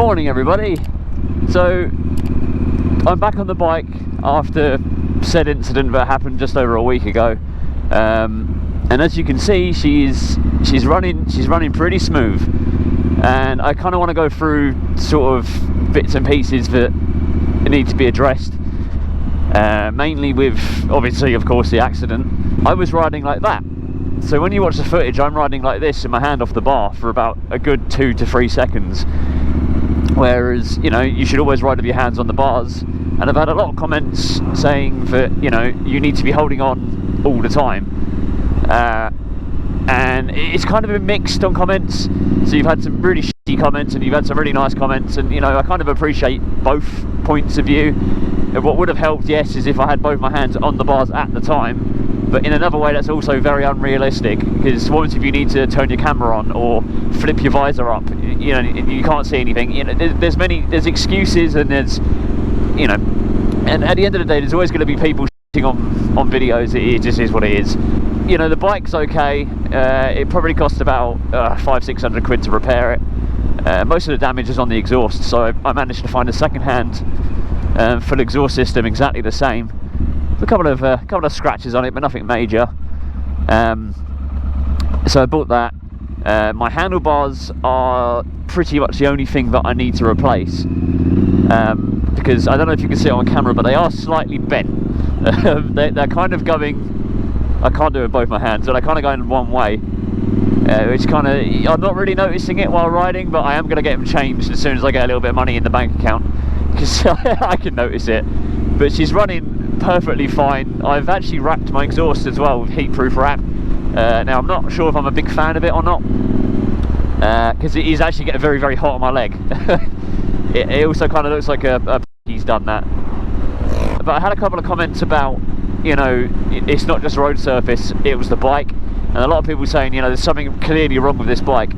Morning everybody. So I'm back on the bike after said incident that happened just over a week ago, and as you can see, she's running pretty smooth, and I kind of want to go through sort of bits and pieces that need to be addressed, mainly with obviously of course the accident. I was riding like that, so when you watch the footage I'm riding like this with my hand off the bar for about a good 2 to 3 seconds, whereas, you know, you should always ride with your hands on the bars. And I've had a lot of comments saying that, you know, you need to be holding on all the time, and it's kind of been mixed on comments. So you've had some really shitty comments and you've had some really nice comments, and you know, I kind of appreciate both points of view. And what would have helped, yes, is if I had both my hands on the bars at the time, but in another way that's also very unrealistic, because once if you need to turn your camera on or flip your visor up, you know, you can't see anything. You know, there's excuses, and there's, you know, and at the end of the day there's always going to be people shitting on videos. It just is what it is. You know, the bike's okay. It probably cost about 500-600 quid to repair it. Most of the damage is on the exhaust, so I managed to find a second-hand full exhaust system exactly the same. A couple of scratches on it, but nothing major. So I bought that. My handlebars are pretty much the only thing that I need to replace, because I don't know if you can see it on camera, but they are slightly bent. They're kind of going, I can't do it with both my hands, but they're kind of going one way, which kind of, I'm not really noticing it while riding, but I am going to get them changed as soon as I get a little bit of money in the bank account, because I can notice it. But she's running perfectly fine. I've actually wrapped my exhaust as well with heat-proof wrap. Now I'm not sure if I'm a big fan of it or not, because it is actually getting very, very hot on my leg. it also kind of looks like he's done that. But I had a couple of comments about, you know, it's not just road surface, it was the bike, and a lot of people saying, you know, there's something clearly wrong with this bike.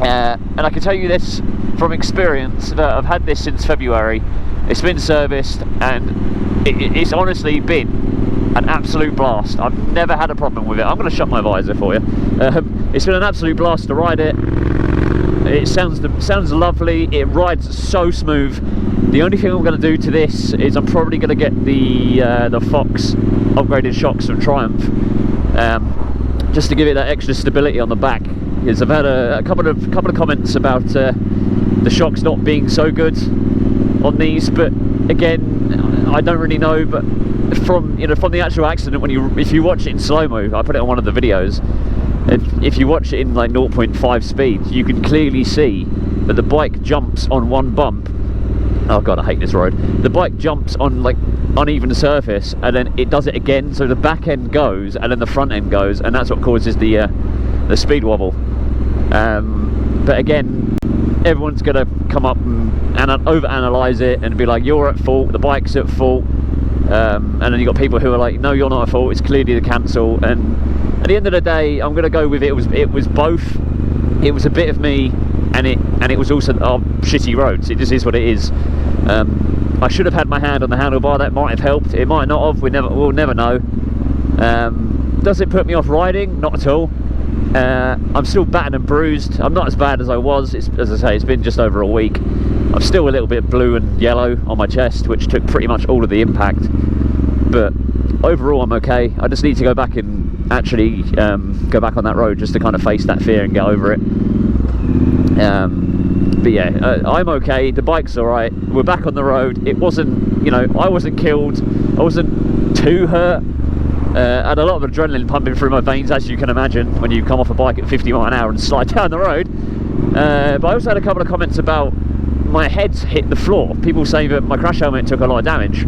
And I can tell you this from experience, that I've had this since February. It's been serviced, and it's honestly been an absolute blast. I've never had a problem with it. I'm going to shut my visor for you. It's been an absolute blast to ride it. It sounds lovely. It rides so smooth. The only thing I'm going to do to this is I'm probably going to get the Fox upgraded shocks from Triumph, just to give it that extra stability on the back. Because I've had a couple of comments about the shocks not being so good on these, but again, I don't really know. But from the actual accident, if you watch it in slow-mo, I put it on one of the videos, if you watch it in like 0.5 speed, you can clearly see that the bike jumps on one bump. Oh god, I hate this road. The bike jumps on like uneven surface, and then it does it again, so the back end goes and then the front end goes, and that's what causes the speed wobble. But again, everyone's gonna come up and over-analyze it and be like, you're at fault, the bike's at fault, and then you got people who are like, no, you're not at fault, it's clearly the cancel. And at the end of the day, I'm gonna go with it was both. It was a bit of me, and it was also shitty roads. It just is what it is. I should have had my hand on the handlebar. That might have helped. It might not have. We'll never know. Does it put me off riding? Not at all. I'm still battered and bruised. I'm not as bad as I was. As I say, it's been just over a week. I'm still a little bit blue and yellow on my chest, which took pretty much all of the impact. But overall, I'm okay. I just need to go back and actually go back on that road just to kind of face that fear and get over it. But yeah, I'm okay. The bike's all right. We're back on the road. It wasn't, you know, I wasn't killed. I wasn't too hurt. I had a lot of adrenaline pumping through my veins, as you can imagine, when you come off a bike at 50 miles an hour and slide down the road. But I also had a couple of comments about my head's hit the floor. People saying that my crash helmet took a lot of damage.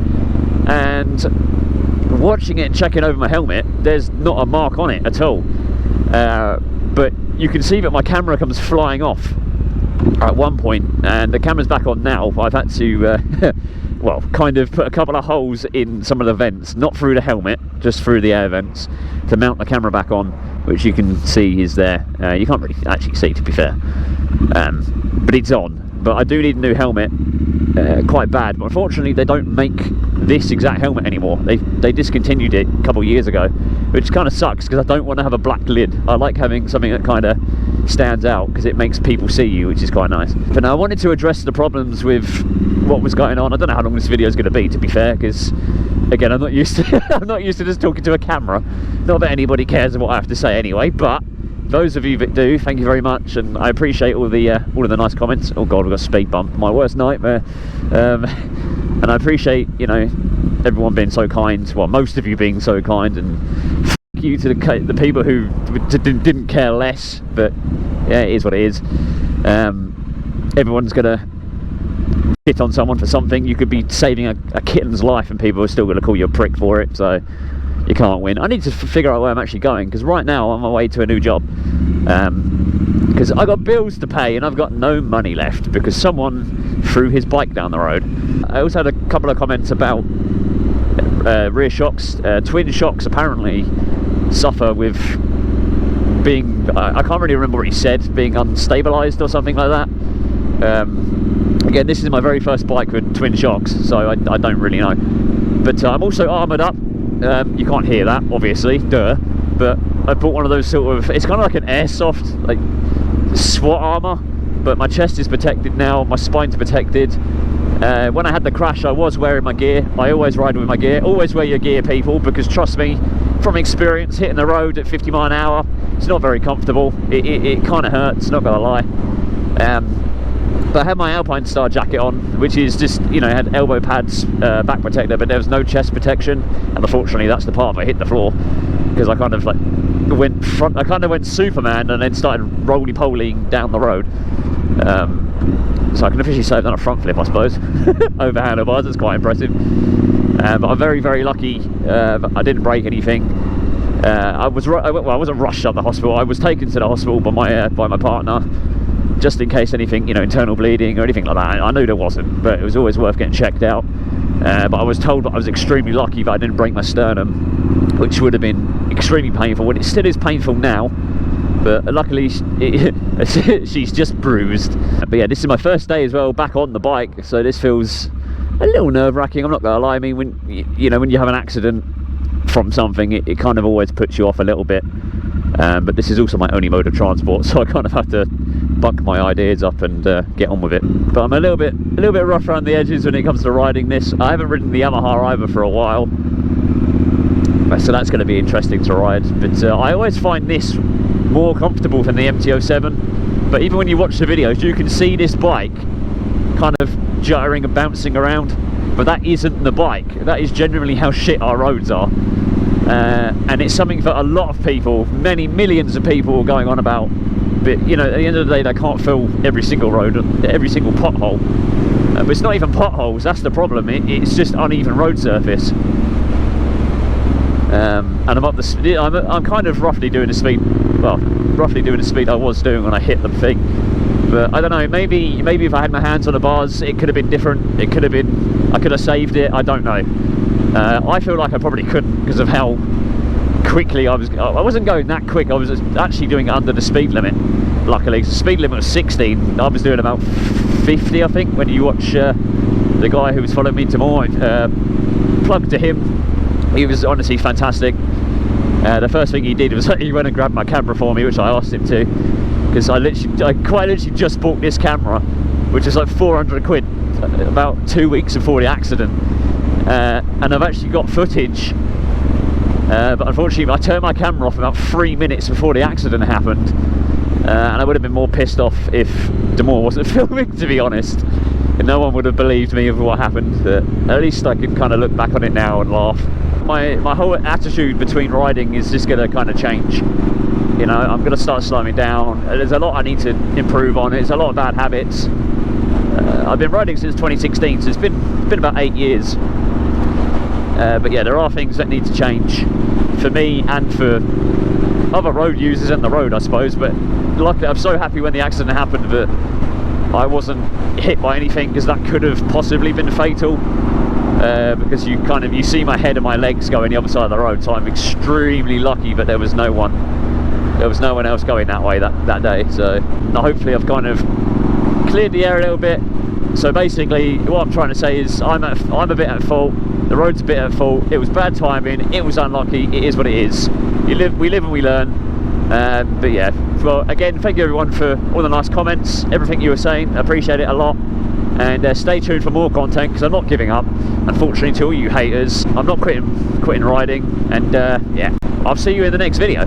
And watching it and checking over my helmet, there's not a mark on it at all. But you can see that my camera comes flying off at one point, and the camera's back on now. I've had to well, kind of put a couple of holes in some of the vents, not through the helmet, just through the air vents, to mount the camera back on, which you can see is there. You can't really actually see, to be fair, but it's on. But I do need a new helmet, quite bad, but unfortunately they don't make this exact helmet anymore. They discontinued it a couple of years ago, which kind of sucks because I don't want to have a black lid. I like having something that kind of stands out because it makes people see you, which is quite nice. But now I wanted to address the problems with what was going on. I don't know how long this video is going to be, to be fair, because again, I'm not used to I'm not used to just talking to a camera. Not that anybody cares what I have to say anyway, but those of you that do, thank you very much, and I appreciate all of the nice comments. Oh god, we've got a speed bump, my worst nightmare. And I appreciate, you know, everyone being so kind. Well, most of you being so kind, and f you to the people who didn't care less. But yeah, it is what it is. Everyone's gonna hit on someone for something. You could be saving a kitten's life, and people are still gonna call you a prick for it. So you can't win. I need to figure out where I'm actually going, because right now I'm on my way to a new job. Because I got bills to pay and I've got no money left because someone threw his bike down the road. I also had a couple of comments about rear shocks. Twin shocks apparently suffer with being, I can't really remember what he said, being unstabilised or something like that. Again, this is my very first bike with twin shocks, so I don't really know. But I'm also armoured up. You can't hear that, obviously, duh. But I bought one of those sort of, it's kind of like an airsoft, like SWAT armour, but my chest is protected now, my spine's protected. When I had the crash, I was wearing my gear. I always ride with my gear. Always wear your gear, people, because trust me, from experience, hitting the road at 50 miles an hour, it's not very comfortable. It kind of hurts, not gonna lie. But I had my Alpine Star jacket on, which is just, you know, had elbow pads, back protector, but there was no chest protection. And unfortunately, that's the part that hit the floor, because I kind of like went Superman and then started roly-polying down the road. So I can officially say I've done a front flip, I suppose, over handlebars. It's quite impressive. But I'm very, very lucky. I didn't break anything. I wasn't rushed up the hospital. I was taken to the hospital by my partner, just in case anything, you know, internal bleeding or anything like that. I knew there wasn't, but it was always worth getting checked out. But I was told that I was extremely lucky that I didn't break my sternum, which would have been extremely painful. Well, it still is painful now, but luckily she's just bruised. But yeah, this is my first day as well back on the bike, so this feels a little nerve-wracking, I'm not gonna lie. I mean, when you have an accident from something, it kind of always puts you off a little bit. But this is also my only mode of transport, so I kind of have to buck my ideas up and get on with it. But I'm a little bit rough around the edges when it comes to riding this. I haven't ridden the Yamaha either for a while, so that's going to be interesting to ride. But I always find this more comfortable than the MT-07. But even when you watch the videos, you can see this bike kind of juttering and bouncing around. But that isn't the bike. That is genuinely how shit our roads are. And it's something that a lot of people, many millions of people, are going on about. But you know, at the end of the day, they can't fill every single road, every single pothole. But it's not even potholes. That's the problem. It's just uneven road surface. And I'm up the. I'm kind of roughly doing the speed. Well, roughly doing the speed I was doing when I hit the thing. But I don't know. Maybe if I had my hands on the bars, it could have been different. It could have been. I could have saved it. I don't know. I feel like I probably couldn't because of how quickly I wasn't going that quick. I was actually doing it under the speed limit, luckily. The speed limit was 16. I was doing about 50, I think, when you watch the guy who was following me to more. Plug to him. He was honestly fantastic. The first thing he did was he went and grabbed my camera for me, which I asked him to, because I quite literally just bought this camera, which is like 400 quid, about 2 weeks before the accident. And I've actually got footage, but unfortunately I turned my camera off about 3 minutes before the accident happened, and I would have been more pissed off if Damore wasn't filming, to be honest. And no one would have believed me of what happened, but at least I can kind of look back on it now and laugh. My whole attitude between riding is just going to kind of change. You know, I'm going to start slowing down. There's a lot I need to improve on. It's a lot of bad habits. I've been riding since 2016, so it's been about 8 years. But yeah, there are things that need to change for me and for other road users and the road, I suppose. But luckily, I'm so happy when the accident happened that I wasn't hit by anything, because that could have possibly been fatal. Because you see my head and my legs going the other side of the road, so I'm extremely lucky that there was no one else going that way that day. So hopefully I've kind of cleared the air a little bit, So basically, what I'm trying to say is I'm a bit at fault. The road's a bit at fault. It was bad timing. It was unlucky. It is what it is. We live and we learn. But yeah, well, again, thank you everyone for all the nice comments, everything you were saying. I appreciate it a lot. And stay tuned for more content, because I'm not giving up. Unfortunately, to all you haters, I'm not quitting riding. And yeah, I'll see you in the next video.